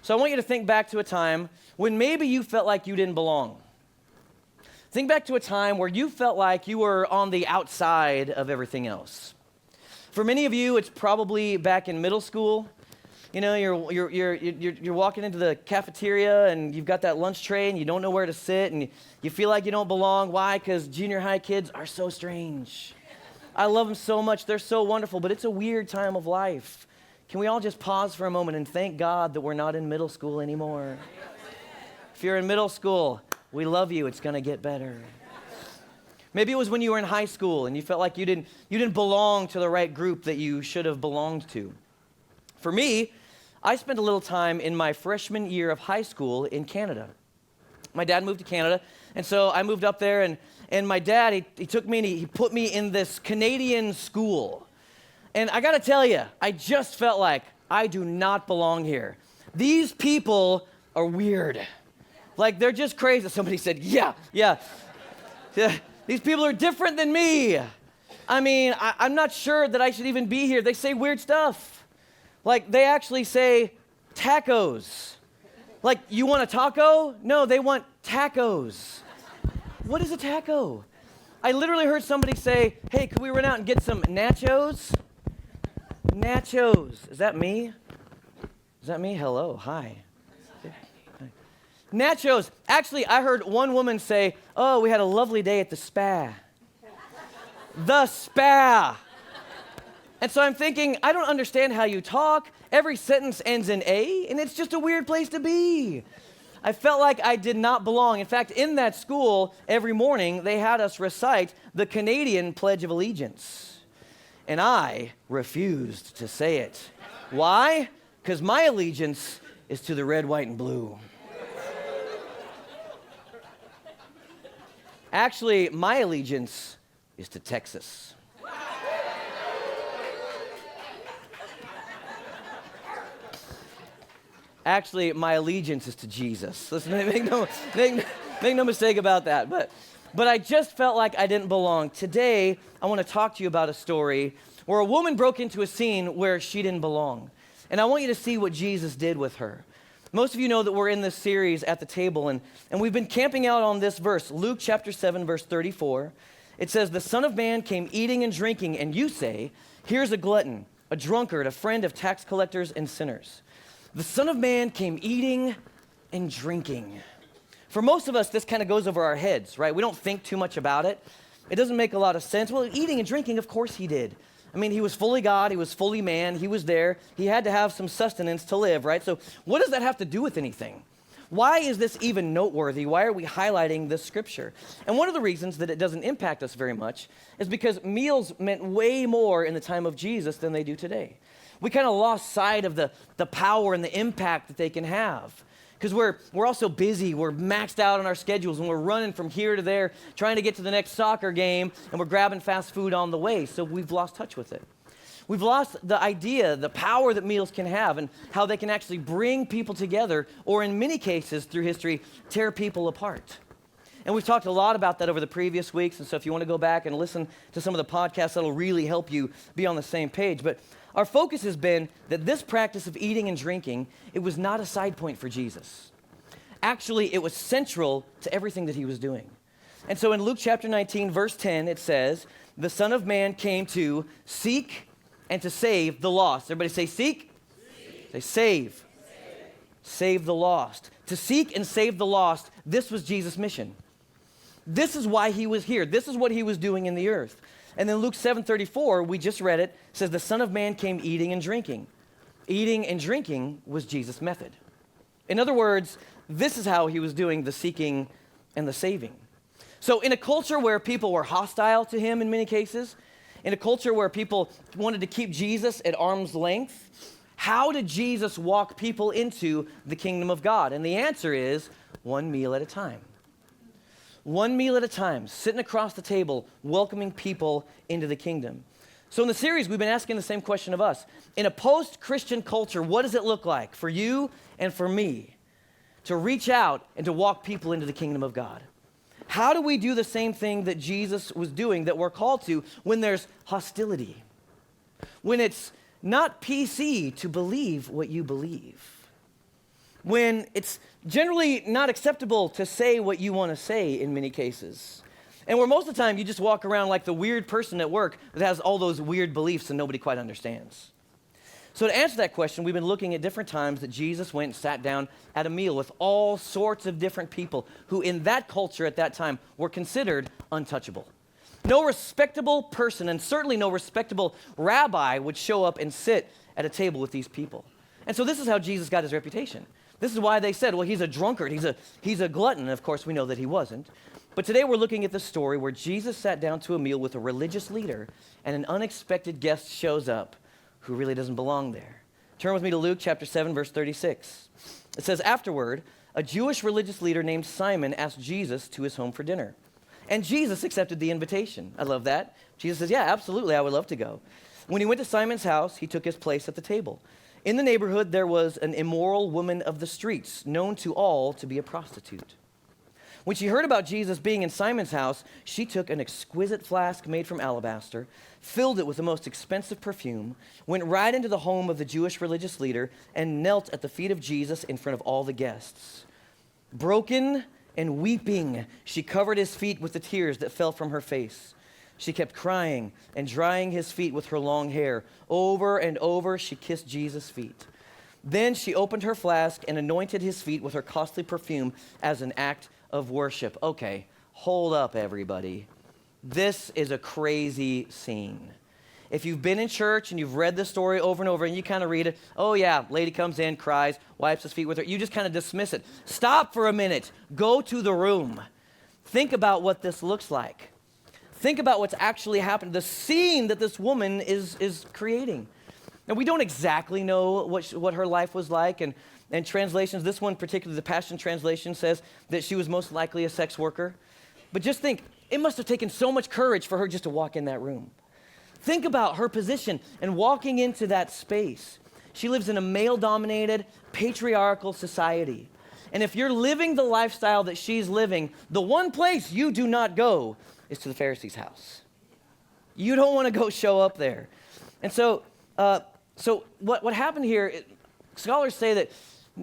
So I want you to think back to a time when maybe you felt like you didn't belong. Think back to a time where you felt like you were on the outside of everything else. For many of you, it's probably back in middle school. You know, you're walking into the cafeteria and you've got that lunch tray and you don't know where to sit and you feel like you don't belong. Why? Because junior high kids are so strange. I love them so much. They're so wonderful, but it's a weird time of life. Can we all just pause for a moment and thank God that we're not in middle school anymore? If you're in middle school, we love you. It's going to get better. Maybe it was when you were in high school and you felt like you didn't belong to the right group that you should have belonged to. For me, I spent a little time in my freshman year of high school in Canada. My dad moved to Canada, and so I moved up there, and my dad, he took me and he put me in this Canadian school. And I got to tell you, I just felt like I do not belong here. These people are weird. Like, they're just crazy. Somebody said, yeah. These people are different than me. I mean, I'm not sure that I should even be here. They say weird stuff. Like, they actually say tacos. Like, you want a taco? No, they want tacos. What is a taco? I literally heard somebody say, hey, could we run out and get some nachos? Nachos. Is that me? Is that me? Hello. Hi. Nachos. Actually, I heard one woman say, oh, we had a lovely day at the spa. The spa. And so I'm thinking, I don't understand how you talk. Every sentence ends in A, and it's just a weird place to be. I felt like I did not belong. In fact, in that school, every morning, they had us recite the Canadian Pledge of Allegiance. And I refused to say it. Why? Because my allegiance is to the red, white, and blue. Actually, my allegiance is to Texas. Actually, my allegiance is to Jesus. Listen, make no mistake about that. But I just felt like I didn't belong. Today, I want to talk to you about a story where a woman broke into a scene where she didn't belong. And I want you to see what Jesus did with her. Most of you know that we're in this series at the table, and we've been camping out on this verse, Luke chapter 7, verse 34. It says, the Son of Man came eating and drinking, and you say, here's a glutton, a drunkard, a friend of tax collectors and sinners. The Son of Man came eating and drinking. For most of us, this kind of goes over our heads, right? We don't think too much about it. It doesn't make a lot of sense. Well, eating and drinking, of course he did. I mean, he was fully God, he was fully man, he was there. He had to have some sustenance to live, right? So what does that have to do with anything? Why is this even noteworthy? Why are we highlighting this scripture? And one of the reasons that it doesn't impact us very much is because meals meant way more in the time of Jesus than they do today. We kind of lost sight of the power and the impact that they can have. Because we're all so busy, we're maxed out on our schedules, and we're running from here to there, trying to get to the next soccer game, and we're grabbing fast food on the way, so we've lost touch with it. We've lost the idea, the power that meals can have, and how they can actually bring people together, or in many cases through history, tear people apart. And we've talked a lot about that over the previous weeks, and so if you want to go back and listen to some of the podcasts, that'll really help you be on the same page. But our focus has been that this practice of eating and drinking, it was not a side point for Jesus. Actually, it was central to everything that he was doing. And so in Luke chapter 19, verse 10, it says, the Son of Man came to seek and to save the lost. Everybody say seek. Say save. Save the lost. To seek and save the lost, this was Jesus' mission. This is why he was here. This is what he was doing in the earth. And then Luke 7:34, we just read it, says the Son of Man came eating and drinking. Eating and drinking was Jesus' method. In other words, this is how he was doing the seeking and the saving. So in a culture where people were hostile to him in many cases, in a culture where people wanted to keep Jesus at arm's length, how did Jesus walk people into the kingdom of God? And the answer is one meal at a time. One meal at a time, sitting across the table, welcoming people into the kingdom. So in the series, we've been asking the same question of us. In a post-Christian culture, what does it look like for you and for me to reach out and to walk people into the kingdom of God? How do we do the same thing that Jesus was doing, that we're called to, when there's hostility? When it's not PC to believe what you believe? when it's generally not acceptable to say what you want to say in many cases. And where most of the time you just walk around like the weird person at work that has all those weird beliefs and nobody quite understands. So to answer that question, we've been looking at different times that Jesus went and sat down at a meal with all sorts of different people who in that culture at that time were considered untouchable. No respectable person, and certainly no respectable rabbi, would show up and sit at a table with these people. And so this is how Jesus got his reputation. This is why they said, well, he's a drunkard, he's a glutton. And of course, we know that he wasn't. But today we're looking at the story where Jesus sat down to a meal with a religious leader, and an unexpected guest shows up who really doesn't belong there. Turn with me to Luke chapter 7, verse 36. It says, afterward, a Jewish religious leader named Simon asked Jesus to his home for dinner. And Jesus accepted the invitation. I love that. Jesus says, yeah, absolutely, I would love to go. When he went to Simon's house, he took his place at the table. In the neighborhood, there was an immoral woman of the streets, known to all to be a prostitute. When she heard about Jesus being in Simon's house, she took an exquisite flask made from alabaster, filled it with the most expensive perfume, went right into the home of the Jewish religious leader, and knelt at the feet of Jesus in front of all the guests. Broken and weeping, she covered his feet with the tears that fell from her face. She kept crying and drying his feet with her long hair. Over and over, she kissed Jesus' feet. Then she opened her flask and anointed his feet with her costly perfume as an act of worship. Okay, hold up, everybody. This is a crazy scene. If you've been in church and you've read this story over and over and you kind of read it, oh yeah, lady comes in, cries, wipes his feet with her, you just kind of dismiss it. Stop for a minute. Go to the room. Think about what this looks like. Think about what's actually happened, the scene that this woman is creating. Now, we don't exactly know what her life was like, and translations, this one particularly, the Passion Translation, says that she was most likely a sex worker. But just think, it must have taken so much courage for her just to walk in that room. Think about her position and walking into that space. She lives in a male-dominated, patriarchal society. And if you're living the lifestyle that she's living, the one place you do not go is to the Pharisee's house. You don't want to go show up there. And so what happened here, scholars say that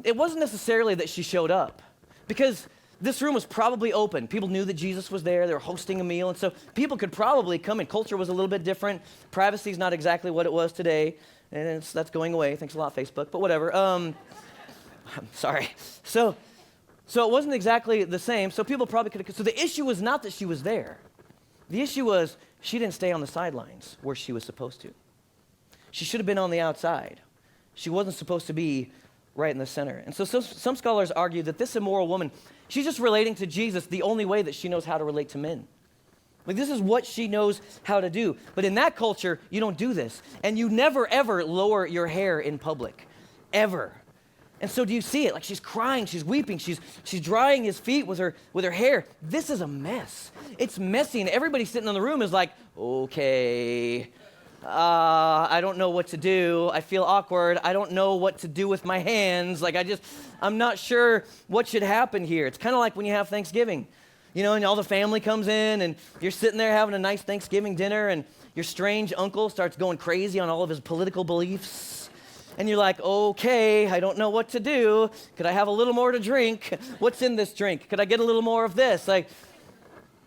it wasn't necessarily that she showed up, because this room was probably open. People knew that Jesus was there. They were hosting a meal. And so people could probably come in. Culture was a little bit different. Privacy is not exactly what it was today. And that's going away. Thanks a lot, Facebook. But whatever. I'm sorry. So it wasn't exactly the same. So people probably could have. So the issue was not that she was there. The issue was she didn't stay on the sidelines where she was supposed to. She should have been on the outside. She wasn't supposed to be right in the center. And so some scholars argue that this immoral woman, she's just relating to Jesus the only way that she knows how to relate to men. Like, this is what she knows how to do. But in that culture, you don't do this. And you never, ever lower your hair in public. Ever. And so do you see it? Like, she's crying, she's weeping, she's drying his feet with her hair. This is a mess. It's messy, and everybody sitting in the room is like, okay, I don't know what to do. I feel awkward. I don't know what to do with my hands. Like, I'm not sure what should happen here. It's kind of like when you have Thanksgiving, you know, and all the family comes in, and you're sitting there having a nice Thanksgiving dinner, and your strange uncle starts going crazy on all of his political beliefs. And you're like, okay, I don't know what to do. Could I have a little more to drink? What's in this drink? Could I get a little more of this? Like,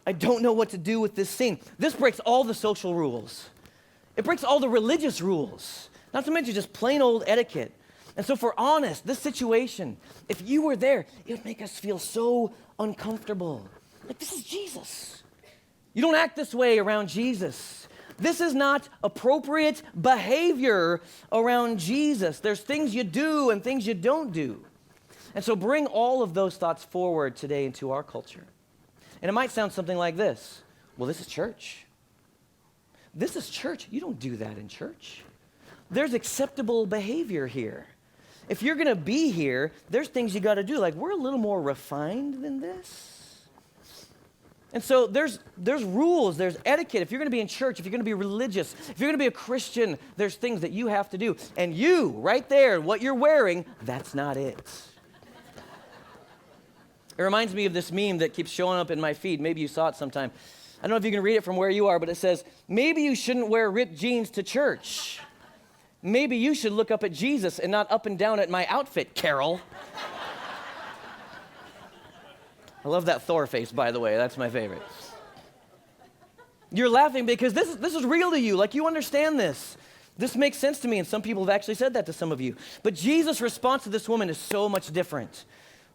I don't know what to do with this scene. This breaks all the social rules. It breaks all the religious rules, not to mention just plain old etiquette. And so if we're honest, this situation, if you were there, it would make us feel so uncomfortable. Like, this is Jesus. You don't act this way around Jesus. This is not appropriate behavior around Jesus. There's things you do and things you don't do. And so bring all of those thoughts forward today into our culture. And it might sound something like this. Well, this is church. This is church. You don't do that in church. There's acceptable behavior here. If you're going to be here, there's things you got to do. Like, we're a little more refined than this. And so there's rules, there's etiquette. If you're going to be in church, if you're going to be religious, if you're going to be a Christian, there's things that you have to do. And you, right there, what you're wearing, that's not it. It reminds me of this meme that keeps showing up in my feed. Maybe you saw it sometime. I don't know if you can read it from where you are, but it says, maybe you shouldn't wear ripped jeans to church. Maybe you should look up at Jesus and not up and down at my outfit, Carol. I love that Thor face, by the way. That's my favorite. You're laughing because this is real to you. Like, you understand this. This makes sense to me, and some people have actually said that to some of you. But Jesus' response to this woman is so much different.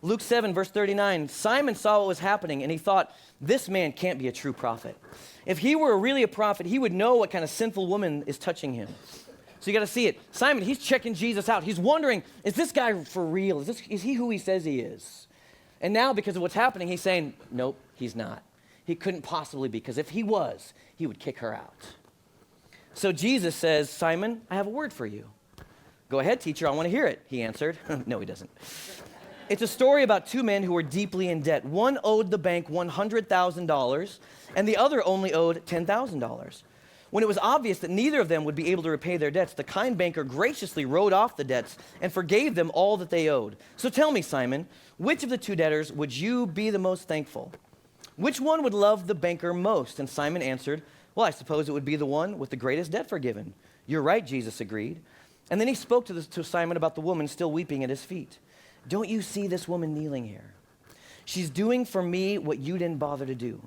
Luke 7, verse 39, Simon saw what was happening, and he thought, this man can't be a true prophet. If he were really a prophet, he would know what kind of sinful woman is touching him. So you got to see it. Simon, he's checking Jesus out. He's wondering, is this guy for real? Is he who he says he is? And now, because of what's happening, he's saying, nope, he's not. He couldn't possibly be, because if he was, he would kick her out. So Jesus says, Simon, I have a word for you. Go ahead, teacher, I want to hear it, he answered. No, he doesn't. It's a story about two men who were deeply in debt. One owed the bank $100,000, and the other only owed $10,000. When it was obvious that neither of them would be able to repay their debts, the kind banker graciously wrote off the debts and forgave them all that they owed. So tell me, Simon, which of the two debtors would you be the most thankful? Which one would love the banker most? And Simon answered, well, I suppose it would be the one with the greatest debt forgiven. You're right, Jesus agreed. And then he spoke to Simon about the woman still weeping at his feet. Don't you see this woman kneeling here? She's doing for me what you didn't bother to do.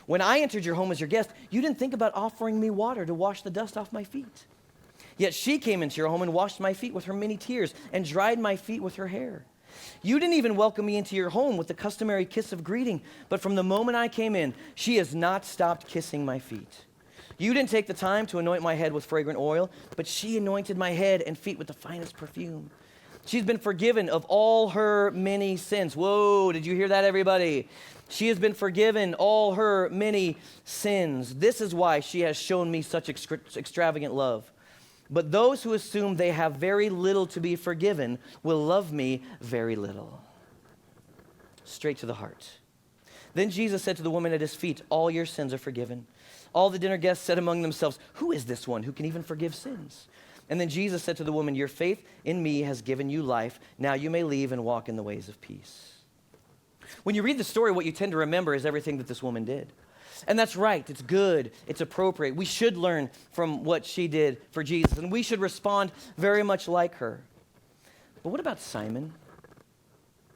When I entered your home as your guest, you didn't think about offering me water to wash the dust off my feet. Yet she came into your home and washed my feet with her many tears and dried my feet with her hair. You didn't even welcome me into your home with the customary kiss of greeting, but from the moment I came in, she has not stopped kissing my feet. You didn't take the time to anoint my head with fragrant oil, but she anointed my head and feet with the finest perfume. She's been forgiven of all her many sins. Whoa, did you hear that, everybody? She has been forgiven all her many sins. This is why she has shown me such extravagant love. But those who assume they have very little to be forgiven will love me very little. Straight to the heart. Then Jesus said to the woman at his feet, all your sins are forgiven. All the dinner guests said among themselves, who is this one who can even forgive sins? And then Jesus said to the woman, your faith in me has given you life. Now you may leave and walk in the ways of peace. When you read the story, what you tend to remember is everything that this woman did. And that's right. It's good. It's appropriate. We should learn from what she did for Jesus, and we should respond very much like her. But what about Simon?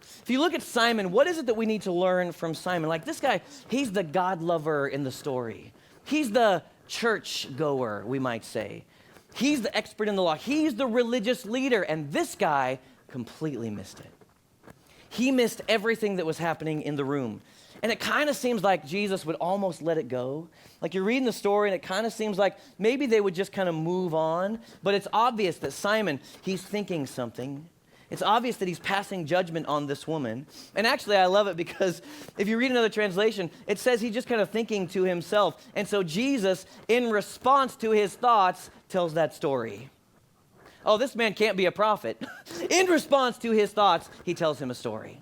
If you look at Simon, what is it that we need to learn from Simon? Like this guy, he's the God lover in the story. He's the church goer, we might say. He's the expert in the law. He's the religious leader, and this guy completely missed it. He missed everything that was happening in the room. And it kind of seems like Jesus would almost let it go. Like you're reading the story and it kind of seems like maybe they would just kind of move on. But it's obvious that Simon, he's thinking something. It's obvious that he's passing judgment on this woman. And actually, I love it because if you read another translation, it says he's just kind of thinking to himself. And so Jesus, in response to his thoughts, tells that story. Oh, this man can't be a prophet. In response to his thoughts, he tells him a story.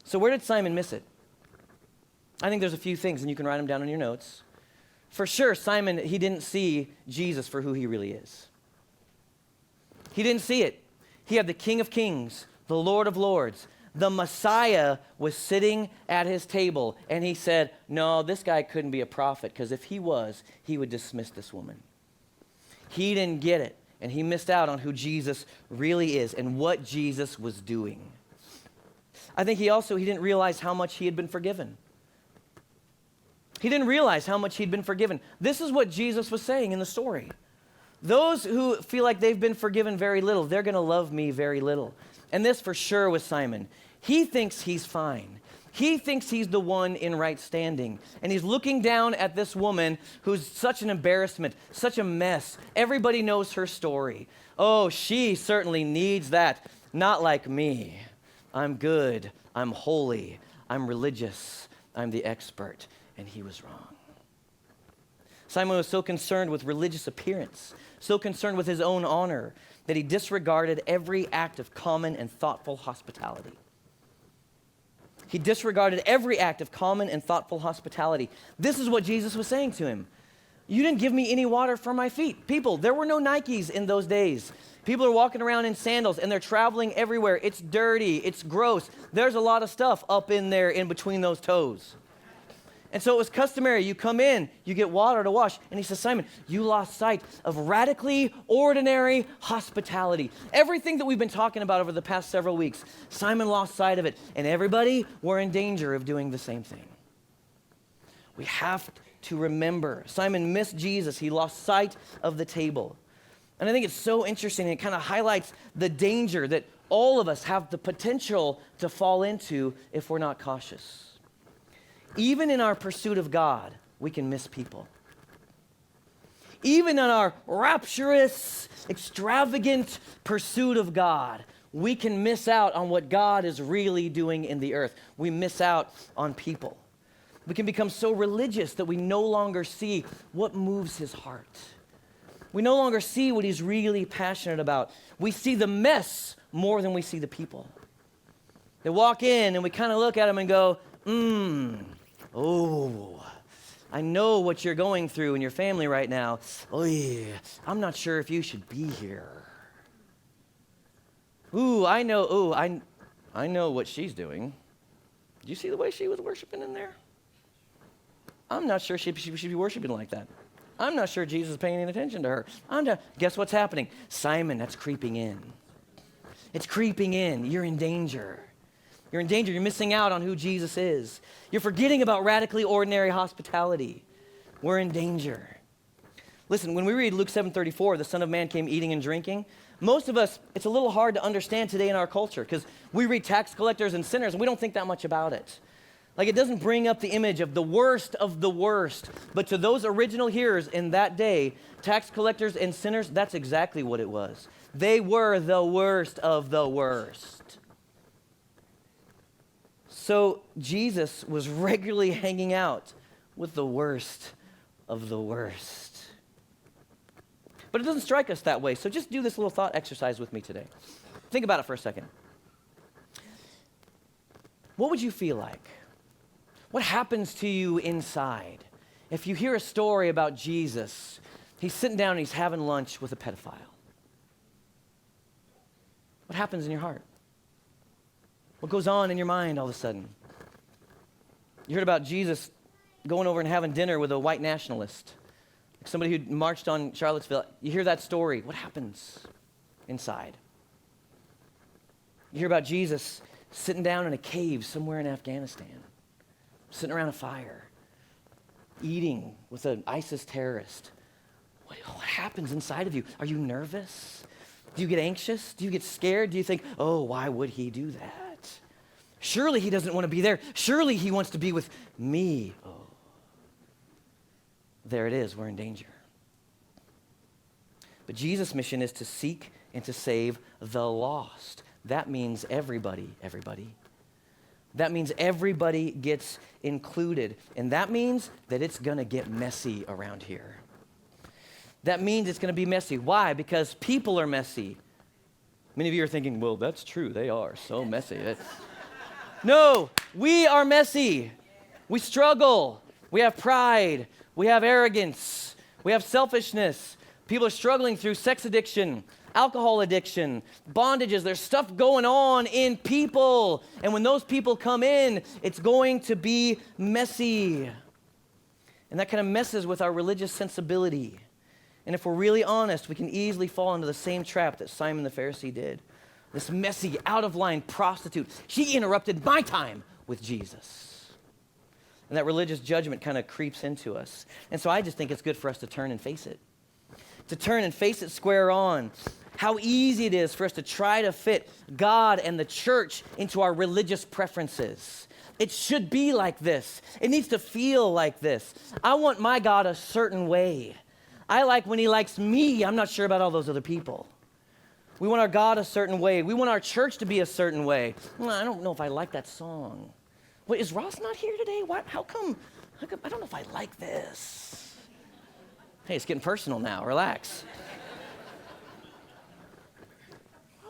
So where did Simon miss it? I think there's a few things, and you can write them down on your notes. For sure, Simon, he didn't see Jesus for who he really is. He didn't see it. He had the King of Kings, the Lord of Lords. The Messiah was sitting at his table, and he said, no, this guy couldn't be a prophet, because if he was, he would dismiss this woman. He didn't get it, and he missed out on who Jesus really is and what Jesus was doing. I think he didn't realize how much he had been forgiven. He didn't realize how much he'd been forgiven. This is what Jesus was saying in the story. Those who feel like they've been forgiven very little, they're going to love me very little. And this for sure was Simon. He thinks he's fine. He thinks he's the one in right standing. And he's looking down at this woman who's such an embarrassment, such a mess. Everybody knows her story. Oh, she certainly needs that. Not like me. I'm good. I'm holy. I'm religious. I'm the expert. And he was wrong. Simon was so concerned with religious appearance, so concerned with his own honor, that he disregarded every act of common and thoughtful hospitality. He disregarded every act of common and thoughtful hospitality. This is what Jesus was saying to him. You didn't give me any water for my feet. People, there were no Nikes in those days. People are walking around in sandals and they're traveling everywhere. It's dirty. It's gross. There's a lot of stuff up in there in between those toes. And so it was customary. You come in, you get water to wash. And he says, Simon, you lost sight of radically ordinary hospitality. Everything that we've been talking about over the past several weeks, Simon lost sight of it. And everybody were in danger of doing the same thing. We have to remember, Simon missed Jesus. He lost sight of the table. And I think it's so interesting. It kind of highlights the danger that all of us have the potential to fall into if we're not cautious. Even in our pursuit of God, we can miss people. Even in our rapturous, extravagant pursuit of God, we can miss out on what God is really doing in the earth. We miss out on people. We can become so religious that we no longer see what moves his heart. We no longer see what he's really passionate about. We see the mess more than we see the people. They walk in and we kind of look at them and go, oh, I know what you're going through in your family right now. Oh yeah, I'm not sure if you should be here. I know what she's doing. Do you see the way she was worshiping in there? I'm not sure she should be worshiping like that. I'm not sure Jesus is paying any attention to her. Guess what's happening? Simon, that's creeping in. It's creeping in. You're in danger. You're in danger. You're missing out on who Jesus is. You're forgetting about radically ordinary hospitality. We're in danger. Listen, when we read Luke 7:34, the Son of Man came eating and drinking, most of us, it's a little hard to understand today in our culture because we read tax collectors and sinners and we don't think that much about it. Like it doesn't bring up the image of the worst of the worst. But to those original hearers in that day, tax collectors and sinners, that's exactly what it was. They were the worst of the worst. So Jesus was regularly hanging out with the worst of the worst. But it doesn't strike us that way. So just do this little thought exercise with me today. Think about it for a second. What would you feel like? What happens to you inside if you hear a story about Jesus? He's sitting down and he's having lunch with a pedophile. What happens in your heart? What goes on in your mind all of a sudden? You heard about Jesus going over and having dinner with a white nationalist, like somebody who marched on Charlottesville. You hear that story. What happens inside? You hear about Jesus sitting down in a cave somewhere in Afghanistan, sitting around a fire, eating with an ISIS terrorist. What happens inside of you? Are you nervous? Do you get anxious? Do you get scared? Do you think, oh, why would he do that? Surely he doesn't want to be there. Surely he wants to be with me. Oh, there it is. We're in danger. But Jesus' mission is to seek and to save the lost. That means everybody. That means everybody gets included. And that means that it's going to get messy around here. That means it's going to be messy. Why? Because people are messy. Many of you are thinking, well, that's true. They are so messy. No, we are messy. We struggle. We have pride. We have arrogance. We have selfishness. People are struggling through sex addiction, alcohol addiction, bondages. There's stuff going on in people. And when those people come in, it's going to be messy. And that kind of messes with our religious sensibility. And if we're really honest, we can easily fall into the same trap that Simon the Pharisee did. This messy, out-of-line prostitute. She interrupted my time with Jesus. And that religious judgment kind of creeps into us. And so I just think it's good for us to turn and face it. To turn and face it square on. How easy it is for us to try to fit God and the church into our religious preferences. It should be like this. It needs to feel like this. I want my God a certain way. I like when he likes me. I'm not sure about all those other people. We want our God a certain way. We want our church to be a certain way. Well, I don't know if I like that song. Wait, is Ross not here today? Why, how come? I don't know if I like this. Hey, it's getting personal now. Relax.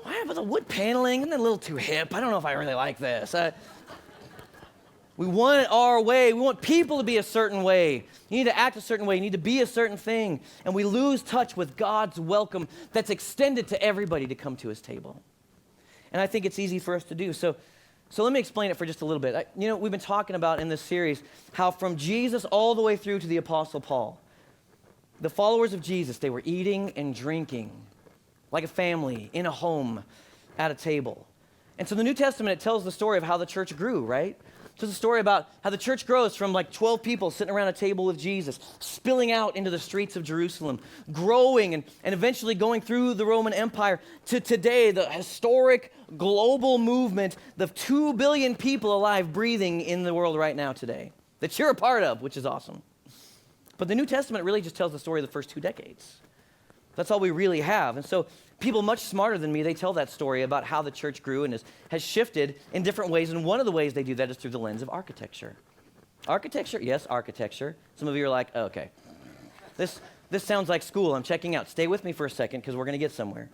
Why about the wood paneling? Isn't that a little too hip? I don't know if I really like this. We want it our way. We want people to be a certain way. You need to act a certain way. You need to be a certain thing. And we lose touch with God's welcome that's extended to everybody to come to his table. And I think it's easy for us to do. So So let me explain it for just a little bit. We've been talking about in this series how from Jesus all the way through to the Apostle Paul, the followers of Jesus, they were eating and drinking like a family, in a home, at a table. And so the New Testament, it tells the story of how the church grew, right? It's a story about how the church grows from like 12 people sitting around a table with Jesus, spilling out into the streets of Jerusalem, growing and eventually going through the Roman Empire to today, the historic global movement of 2 billion people alive breathing in the world right now today that you're a part of, which is awesome. But the New Testament really just tells the story of the first 2 decades. That's all we really have. And so people much smarter than me, they tell that story about how the church grew and has shifted in different ways. And one of the ways they do that is through the lens of architecture. Architecture? Yes, architecture. Some of you are like, oh, okay. This sounds like school. I'm checking out. Stay with me for a second because we're going to get somewhere.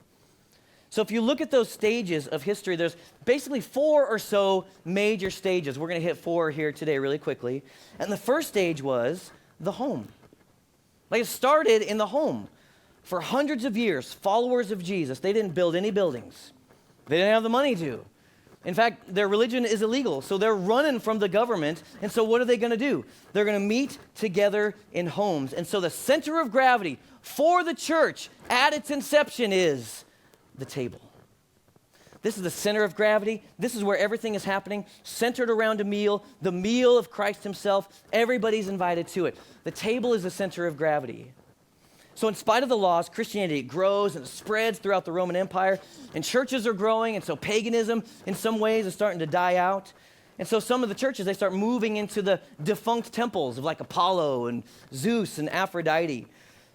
So if you look at those stages of history, there's basically 4 or so major stages. We're going to hit 4 here today really quickly. And the first stage was the home. Like it started in the home. For hundreds of years, followers of Jesus, they didn't build any buildings. They didn't have the money to. In fact, their religion is illegal, so they're running from the government. And so what are they going to do? They're going to meet together in homes. And so the center of gravity for the church at its inception is the table. This is the center of gravity. This is where everything is happening, centered around a meal, the meal of Christ himself. Everybody's invited to it. The table is the center of gravity. So in spite of the laws, Christianity grows and spreads throughout the Roman Empire, and churches are growing, and so paganism in some ways is starting to die out. And so some of the churches, they start moving into the defunct temples of like Apollo and Zeus and Aphrodite.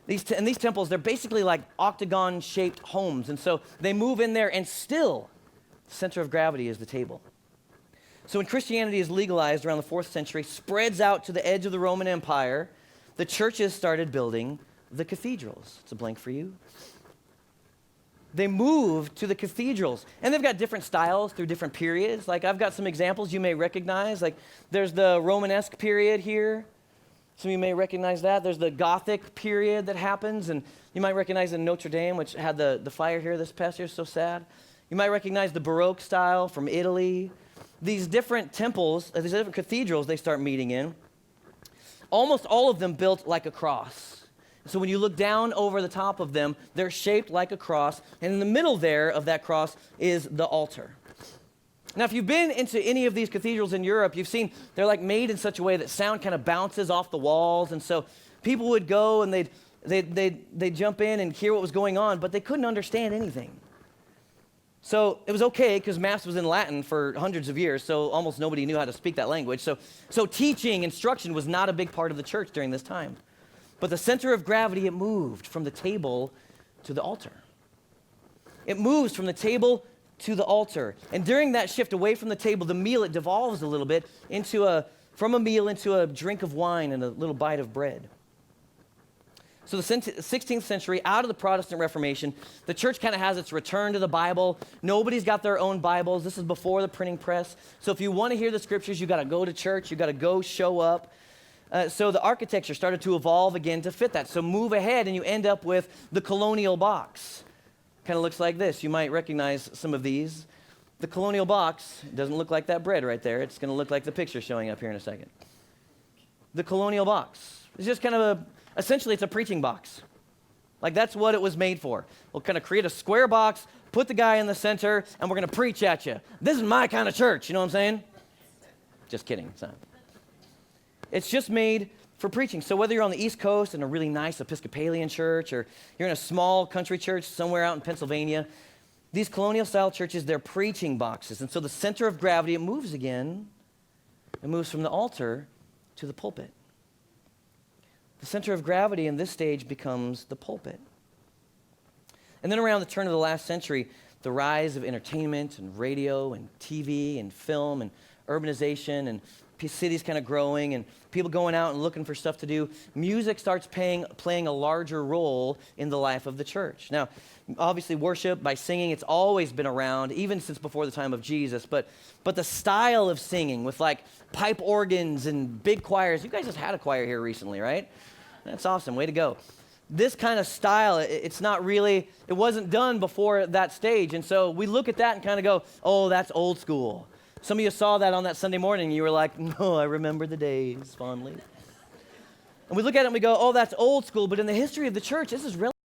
These temples, they're basically like octagon-shaped homes, and so they move in there, and still, the center of gravity is the table. So when Christianity is legalized around the 4th century, spreads out to the edge of the Roman Empire, the churches started building the cathedrals. It's a blank for you. They moved to the cathedrals, and they've got different styles through different periods. Like I've got some examples you may recognize. Like there's the Romanesque period here. Some of you may recognize that. There's the Gothic period that happens, and you might recognize the Notre Dame, which had the fire here this past year, so sad. You might recognize the Baroque style from Italy. These different temples, these different cathedrals they start meeting in, almost all of them built like a cross. So when you look down over the top of them, they're shaped like a cross, and in the middle there of that cross is the altar. Now, if you've been into any of these cathedrals in Europe, you've seen they're like made in such a way that sound kind of bounces off the walls, and so people would go and they'd jump in and hear what was going on, but they couldn't understand anything. So it was okay because Mass was in Latin for hundreds of years, so almost nobody knew how to speak that language. So teaching, instruction was not a big part of the church during this time. But the center of gravity, it moved from the table to the altar. It moves from the table to the altar. And during that shift away from the table, the meal, it devolves a little bit from a meal into a drink of wine and a little bite of bread. So the 16th century, out of the Protestant Reformation, the church kind of has its return to the Bible. Nobody's got their own Bibles. This is before the printing press. So if you want to hear the scriptures, you got to go to church. You got to go show up. So the architecture started to evolve again to fit that. So move ahead and you end up with the colonial box. Kind of looks like this. You might recognize some of these. The colonial box doesn't look like that bread right there. It's going to look like the picture showing up here in a second. The colonial box. It's just kind of essentially it's a preaching box. Like that's what it was made for. We'll kind of create a square box, put the guy in the center, and we're going to preach at you. This is my kind of church. You know what I'm saying? Just kidding. It's not. It's just made for preaching. So whether you're on the East Coast in a really nice Episcopalian church or you're in a small country church somewhere out in Pennsylvania, these colonial-style churches, they're preaching boxes. And so the center of gravity, it moves again. It moves from the altar to the pulpit. The center of gravity in this stage becomes the pulpit. And then around the turn of the last century, the rise of entertainment and radio and TV and film and urbanization and cities kind of growing and people going out and looking for stuff to do, music starts playing a larger role in the life of the church. Now, obviously worship by singing, it's always been around, even since before the time of Jesus, but the style of singing with like pipe organs and big choirs, you guys just had a choir here recently, right? That's awesome, way to go. This kind of style, it wasn't done before that stage, and so we look at that and kind of go, oh, that's old school. Some of you saw that on that Sunday morning, and you were like, no, I remember the days fondly. And we look at it and we go, oh, that's old school, but in the history of the church, this is